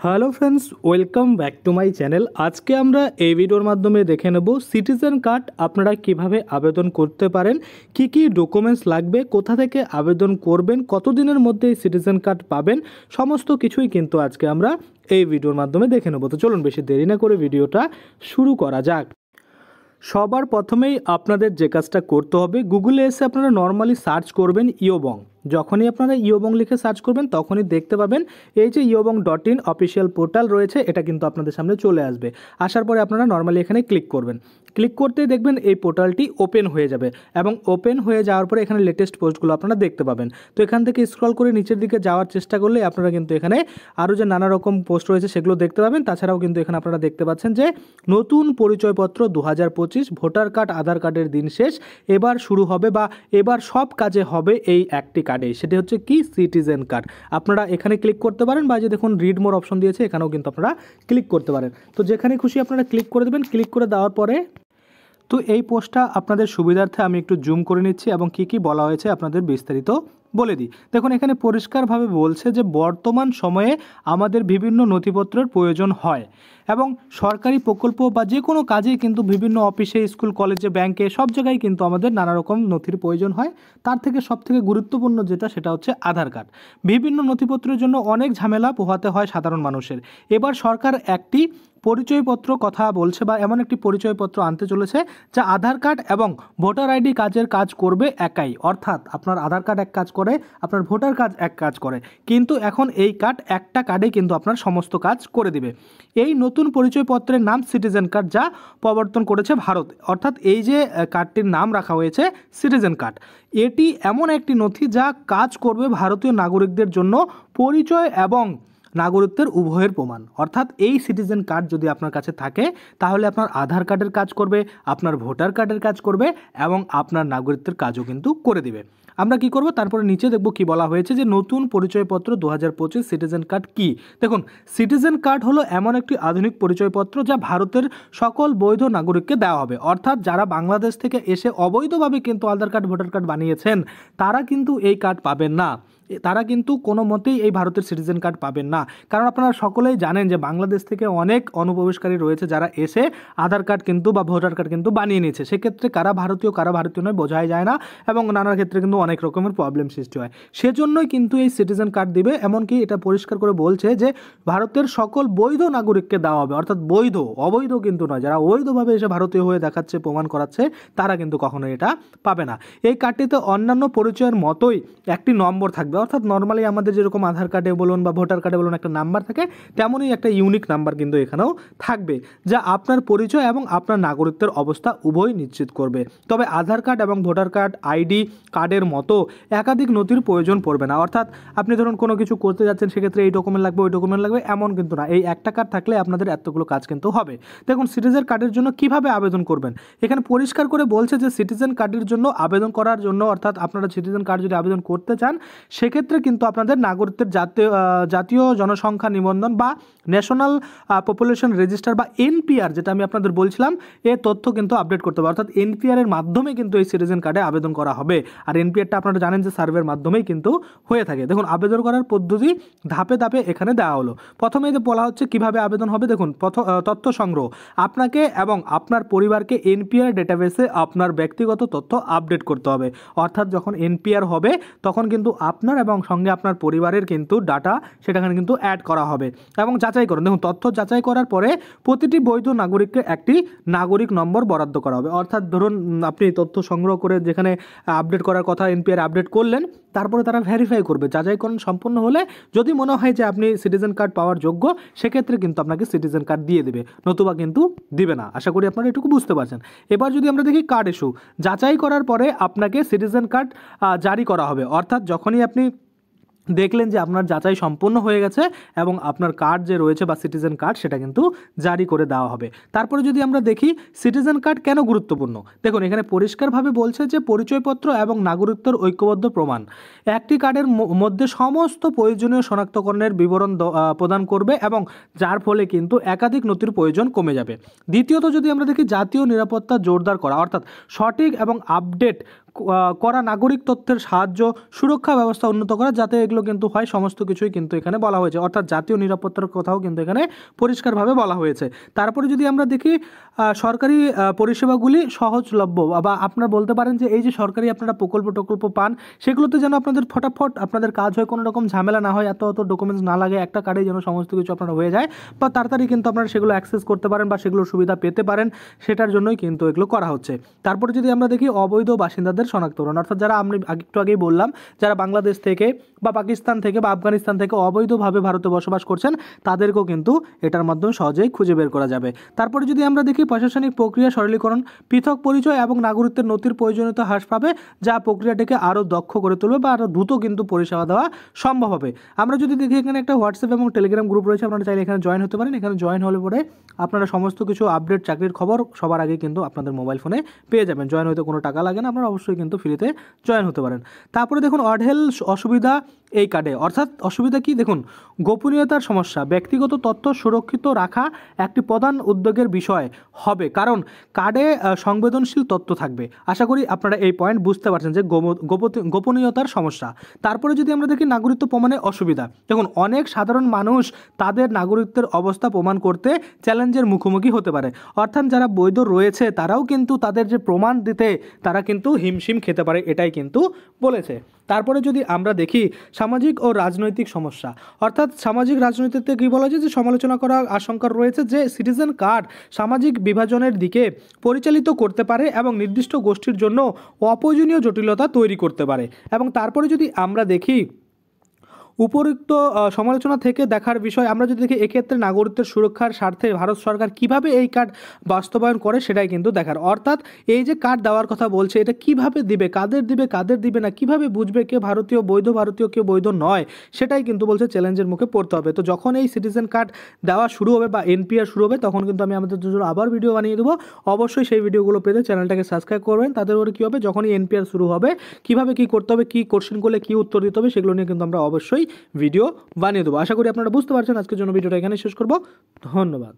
Hello friends, welcome back to my channel. আজকে আমরা এই ভিডিওর মাধ্যমে দেখে নেব সিটিজেন কার্ড আপনারা কিভাবে আবেদন করতে পারেন, কি কি ডকুমেন্টস লাগবে, কোথা থেকে আবেদন করবেন, কতদিনের মধ্যে এই সিটিজেন কার্ড পাবেন, সমস্ত কিছুই কিন্তু আজকে আমরা এই ভিডিওর মাধ্যমে দেখে নেব। তো চলুন বেশি দেরি না করে ভিডিওটা শুরু করা যাক। সবার প্রথমেই আপনাদের যে কাজটা করতে হবে, গুগলে এসে আপনারা নর্মালি সার্চ করবেন ইয়োবং। যখনই আপনারা ইয়োবং লিখে সার্চ করবেন তখনই দেখতে পাবেন এই যে iobong.in অফিসিয়াল পোর্টাল রয়েছে, এটা কিন্তু আপনাদের সামনে চলে আসবে। আসার পরে আপনারা নর্মালি এখানে ক্লিক করবেন। ক্লিক করতেই দেখবেন এই পোর্টালটি ওপেন হয়ে যাবে এবং ওপেন হয়ে যাওয়ার পরে এখানে লেটেস্ট পোস্টগুলো আপনারা দেখতে পাবেন। তো এখান থেকে স্ক্রল করে নিচের দিকে যাওয়ার চেষ্টা করলে আপনারা কিন্তু এখানে আরও যে নানা রকম পোস্ট রয়েছে সেগুলো দেখতে পাবেন। তাছাড়াও কিন্তু এখানে আপনারা দেখতে পাচ্ছেন যে নতুন পরিচয়পত্র 2025, ভোটার কার্ড, আধার কার্ডের দিন শেষ, এবার শুরু হবে বা এবার সব কাজে হবে এই একটি কার্ডে, সেটি হচ্ছে কি সিটিজেন কার্ড। আপনারা এখানে ক্লিক করতে পারেন বা যে দেখুন রিড মোর অপশন দিয়েছে এখানেও কিন্তু আপনারা ক্লিক করতে পারেন। তো যেখানে খুশি আপনারা ক্লিক করে দেবেন। ক্লিক করে দেওয়ার পরে তো এই পোস্টটা আপনাদের সুবিধার্থে আমি একটু জুম করে নিচ্ছি এবং কি কি বলা হয়েছে আপনাদের বিস্তারিত বলে দিই। দেখুন এখানে পরিষ্কারভাবে বলছে যে বর্তমান সময়ে আমাদের বিভিন্ন নথিপত্রের প্রয়োজন হয় এবং সরকারি প্রকল্প বা যে কোনো কাজেই কিন্তু বিভিন্ন অফিসে, স্কুল, কলেজে, ব্যাংকে সব জায়গায় কিন্তু আমাদের নানা রকম নথির প্রয়োজন হয়। তার থেকে সবথেকে গুরুত্বপূর্ণ যেটা সেটা হচ্ছে আধার কার্ড। বিভিন্ন নথিপত্রের জন্য অনেক ঝামেলা পোহাতে হয় সাধারণ মানুষের। এবার সরকার একটি পরিচয়পত্র কথা বলছে বা এমন একটি পরিচয়পত্র আনতে চলেছে যা আধার কার্ড এবং ভোটার আইডি কাজের কাজ করবে একাই। অর্থাৎ আপনার আধার কার্ড এক কাজ করে, আপনার ভোটার কার্ড এক কাজ করে, কিন্তু এখন এই কার্ড একটা কার্ডে কিন্তু আপনার সমস্ত কাজ করে দিবে। এই নতুন পরিচয়পত্রের নাম সিটিজেন কার্ড, যা প্রবর্তন করেছে ভারত। অর্থাৎ এই যে কার্ডটির নাম রাখা হয়েছে সিটিজেন কার্ড, এটি এমন একটি নথি যা কাজ করবে ভারতীয় নাগরিকদের জন্য পরিচয় এবং নাগরিকত্বের উভয়ের প্রমাণ। অর্থাৎ এই সিটিজেন কার্ড যদি আপনার কাছে থাকে তাহলে আপনার আধার কার্ডের কাজ করবে, আপনার ভোটার কার্ডের কাজ করবে এবং আপনার নাগরিকত্বের কাজও কিন্তু করে দিবে। আমরা কি করব, তারপরে নিচে দেখব কি বলা হয়েছে যে নতুন পরিচয়পত্র 2025 সিটিজেন কার্ড কি। দেখুন সিটিজেন কার্ড হলো এমন একটি আধুনিক পরিচয়পত্র যা ভারতের সকল বৈধ নাগরিককে দেওয়া হবে। অর্থাৎ যারা বাংলাদেশ থেকে এসে অবৈধভাবে কিন্তু আধার কার্ড, ভোটার কার্ড বানিয়েছেন তারা কিন্তু এই কার্ড পাবেন না। তারা কিন্তু কোনো মতেই এই ভারতের সিটিজেন কার্ড পাবেন না। কারণ আপনারা সকলেই জানেন যে বাংলাদেশ থেকে অনেক অনুপ্রবেশকারী রয়েছে যারা এসে আধার কার্ড কিন্তু বা ভোটার কার্ড কিন্তু বানিয়ে নিয়েছে। সেক্ষেত্রে কারা ভারতীয় কারা ভারতীয় নয় বোঝাই যায় না এবং নানা ক্ষেত্রে কিন্তু অনেক রকমের প্রবলেম সৃষ্টি হয়। সেজন্যই কিন্তু এই সিটিজেন কার্ড দিবে। এমনকি এটা পরিষ্কার করে বলছে যে ভারতের সকল বৈধ নাগরিককে দেওয়া হবে। অর্থাৎ বৈধ, অবৈধ কিন্তু নয়। যারা অবৈধভাবে এসে ভারতীয় হয়ে দেখাচ্ছে, প্রমাণ করাচ্ছে, তারা কিন্তু কখনোই এটা পাবে না। এই কার্ডটিতে অন্যান্য পরিচয়ের মতোই একটি নম্বর থাকবে। অর্থাৎ নর্মালি আমাদের যেরকম আধার কার্ডে বলুন বা ভোটার কার্ডে বলুন একটা নাম্বার থাকে, তেমনই একটা ইউনিক নাম্বার কিন্তু এখানেও থাকবে যা আপনার পরিচয় এবং আপনার নাগরিকত্বের অবস্থা উভয় নিশ্চিত করবে। তবে আধার কার্ড এবং ভোটার কার্ড, আইডি কার্ডের মতো একাধিক নথির প্রয়োজন পড়বে না। অর্থাৎ আপনি ধরুন কোনো কিছু করতে যাচ্ছেন, সেক্ষেত্রে এই ডকুমেন্ট লাগবে, ওই ডকুমেন্ট লাগবে, এমন কিন্তু না। এই একটা কার্ড থাকলে আপনাদের এতগুলো কাজ কিন্তু হবে। দেখুন সিটিজেন কার্ডের জন্য কিভাবে আবেদন করবেন, এখানে পরিষ্কার করে বলছে যে সিটিজেন কার্ডের জন্য আবেদন করার জন্য, অর্থাৎ আপনারা সিটিজেন কার্ড যদি আবেদন করতে চান সেক্ষেত্রে কিন্তু আপনাদের নাগরিকত্বের জাতীয় জনসংখ্যা নিবন্ধন বা ন্যাশনাল পপুলেশন রেজিস্টার বা এনপিআর, যেটা আমি আপনাদের বলছিলাম, এই তথ্য কিন্তু আপডেট করতে হবে। অর্থাৎ এনপিআর এর মাধ্যমে কিন্তু এই সিটিজেন কার্ডে আবেদন করা হবে। আর এনপিআরটা আপনারা জানেন যে সার্ভের মাধ্যমেই কিন্তু হয়ে থাকে। দেখুন আবেদন করার পদ্ধতি ধাপে ধাপে এখানে দেওয়া হলো। প্রথমে যে বলা হচ্ছে কিভাবে আবেদন হবে, দেখুন তথ্য সংগ্রহ। আপনাকে এবং আপনার পরিবারকে এনপিআর ডেটাবেসে আপনার ব্যক্তিগত তথ্য আপডেট করতে হবে। অর্থাৎ যখন এনপিআর হবে তখন কিন্তু আপনার এবং সঙ্গে আপনার পরিবারের কিন্তু ডাটা সেটাখানে কিন্তু অ্যাড করা হবে এবং যাচাই করুন। দেখুন তথ্য যাচাই করার পরে প্রতিটি বৈধ নাগরিককে একটি নাগরিক নম্বর বরাদ্দ করা হবে। অর্থাৎ ধরুন আপনি তথ্য সংগ্রহ করে যেখানে আপডেট করার কথা এনপিআর আপডেট করলেন, তারপরে তারা ভেরিফাই করবে, যাচাইকরণ সম্পূর্ণ হলে যদি মনে হয় যে আপনি সিটিজেন কার্ড পাওয়ার যোগ্য, সেক্ষেত্রে কিন্তু আপনাকে সিটিজেন কার্ড দিয়ে দেবে, নতুবা কিন্তু দিবে না। আশা করি আপনারা এটুকু বুঝতে পারছেন। এবার যদি আমরা দেখি কার্ড ইস্যু, যাচাই করার পরে আপনাকে সিটিজেন কার্ড জারি করা হবে। অর্থাৎ যখনই আপনি দেখলেন যে আপনার যাচাই সম্পূর্ণ হয়ে গেছে এবং আপনার কার্ড যে রয়েছে বা সিটিজেন কার্ড সেটা কিন্তু জারি করে দেওয়া হবে। তারপরে যদি আমরা দেখি সিটিজেন কার্ড কেন গুরুত্বপূর্ণ, দেখুন এখানে পরিষ্কারভাবে বলছে যে পরিচয়পত্র এবং নাগরিকত্বের ঐক্যবদ্ধ প্রমাণ একটি কার্ডের মধ্যে সমস্ত প্রয়োজনীয় শনাক্তকরণের বিবরণ প্রদান করবে এবং যার ফলে কিন্তু একাধিক নথির প্রয়োজন কমে যাবে। দ্বিতীয়ত যদি আমরা দেখি জাতীয় নিরাপত্তা জোরদার করা, অর্থাৎ সঠিক এবং আপডেট করা নাগরিক তথ্যের সাহায্য, সুরক্ষা ব্যবস্থা উন্নত করা, যাতে এগুলো কিন্তু হয়, সমস্ত কিছুই কিন্তু এখানে বলা হয়েছে। অর্থাৎ জাতীয় নিরাপত্তার কথাও কিন্তু এখানে পরিষ্কারভাবে বলা হয়েছে। তারপরে যদি আমরা দেখি সরকারি পরিষেবাগুলি সহজলভ্য, বা আপনারা বলতে পারেন যে এই যে সরকারি আপনারা প্রকল্প পান, সেগুলোতে যেন আপনাদের ফটাফট আপনাদের কাজ হয়, কোনো রকম ঝামেলা না হয়, এত ডকুমেন্টস না লাগে, একটা কার্ডেই যেন সমস্ত কিছু আপনারা হয়ে যায়, বা তাড়াতাড়ি কিন্তু আপনারা সেগুলো অ্যাক্সেস করতে পারেন বা সেগুলোর সুবিধা পেতে পারেন, সেটার জন্যই কিন্তু এগুলো করা হচ্ছে। তারপরে যদি আমরা দেখি অবৈধ বাসিন্দাদের শনাক্তকরণ, অর্থাৎ যারা আমি একটু আগেই বললাম, যারা বাংলাদেশ থেকে বা পাকিস্তান থেকে বা আফগানিস্তান থেকে অবৈধভাবে ভারতে বসবাস করছেন, তাদেরকেও কিন্তু এটার মাধ্যমে সহজেই খুঁজে বের করা যাবে। তারপরে যদি আমরা দেখি প্রশাসনিক প্রক্রিয়া সরলীকরণ, পৃথক পরিচয় এবং নাগরিকত্বের নথির প্রয়োজনীয়তা হ্রাস পাবে, যা প্রক্রিয়াটিকে আরও দক্ষ করে তুলবে বা আরও দ্রুত কিন্তু পরিষেবা দেওয়া সম্ভব হবে। আমরা যদি দেখি এখানে একটা হোয়াটসঅ্যাপ এবং টেলিগ্রাম গ্রুপ রয়েছে, আপনারা চাইলে এখানে জয়েন হতে পারেন। এখানে জয়েন হলে পরে আপনারা সমস্ত কিছু আপডেট, চাকরির খবর সবার আগে কিন্তু আপনাদের মোবাইল ফোনে পেয়ে যাবেন। জয়েন হতে কোনো টাকা লাগে না, আপনারা অবশ্যই কিন্তু ফ্রিতে জয়েন হতে পারেন। তারপরে দেখুন অঢেল অসুবিধা এই কার্ডে, অর্থাৎ অসুবিধা কি দেখুন, গোপনীয়তার সমস্যা, ব্যক্তিগত তথ্য সুরক্ষিত রাখা একটি প্রধান উদ্যোগের বিষয় হবে, কারণ কার্ডে সংবেদনশীল তথ্য থাকবে। আশা করি আপনারা এই পয়েন্ট বুঝতে পারছেন যে গোপনীয়তার সমস্যা। তারপরে যদি আমরা দেখি নাগরিকত্ব প্রমাণে অসুবিধা, দেখুন অনেক সাধারণ মানুষ তাদের নাগরিকত্বের অবস্থা প্রমাণ করতে চ্যালেঞ্জের মুখোমুখি হতে পারে, অর্থাৎ যারা বৈধ রয়েছে তারাও কিন্তু তাদের যে প্রমাণ দিতে তারা কিন্তু হিমশিম খেতে পারে, এটাই কিন্তু বলেছে। তারপরে যদি আমরা দেখি সামাজিক ও রাজনৈতিক সমস্যা, অর্থাৎ সামাজিক রাজনীতিতে কী বলা যায় যে সমালোচনা করার আশঙ্কা রয়েছে যে সিটিজেন কার্ড সামাজিক বিভাজনের দিকে পরিচালিত করতে পারে এবং নির্দিষ্ট গোষ্ঠীর জন্য অপ্রয়োজনীয় জটিলতা তৈরি করতে পারে। এবং তারপরে যদি আমরা দেখি উপরোক্ত সমালোচনা থেকে দেখার বিষয়, আমরা যদি দেখি এক্ষেত্রে নাগরিকত্বের সুরক্ষার স্বার্থে ভারত সরকার কিভাবে এই কার্ড বাস্তবায়ন করে সেটাই কিন্তু দেখার। অর্থাৎ এই যে কার্ড দেওয়ার কথা বলছে, এটা কিভাবে দিবে, কাদের দিবে না, কিভাবে বুঝবে কে ভারতীয়, বৈধ ভারতীয়, কে বৈধ নয়, সেটাই কিন্তু বলছে চ্যালেঞ্জের মুখে পড়তে হবে। তো যখন এই সিটিজেন কার্ড দেওয়া শুরু হবে বা এনপিআর শুরু হবে, তখন কিন্তু আমি আমাদের জন্য আবার ভিডিও বানিয়ে দেবো। অবশ্যই সেই ভিডিওগুলো পেতে চ্যানেলটাকে সাবস্ক্রাইব করবেন। তাদের ওপরে কী হবে, যখনই এনপিআর শুরু হবে কীভাবে কী করতে হবে, কী কোশ্চেন করলে কী উত্তর দিতে হবে, সেগুলো নিয়ে কিন্তু আমরা অবশ্যই ভিডিও বানিয়ে দেবো। আশা করি আপনারা বুঝতে পারছেন। আজকের জন্য ভিডিওটা এখানে শেষ করব। ধন্যবাদ।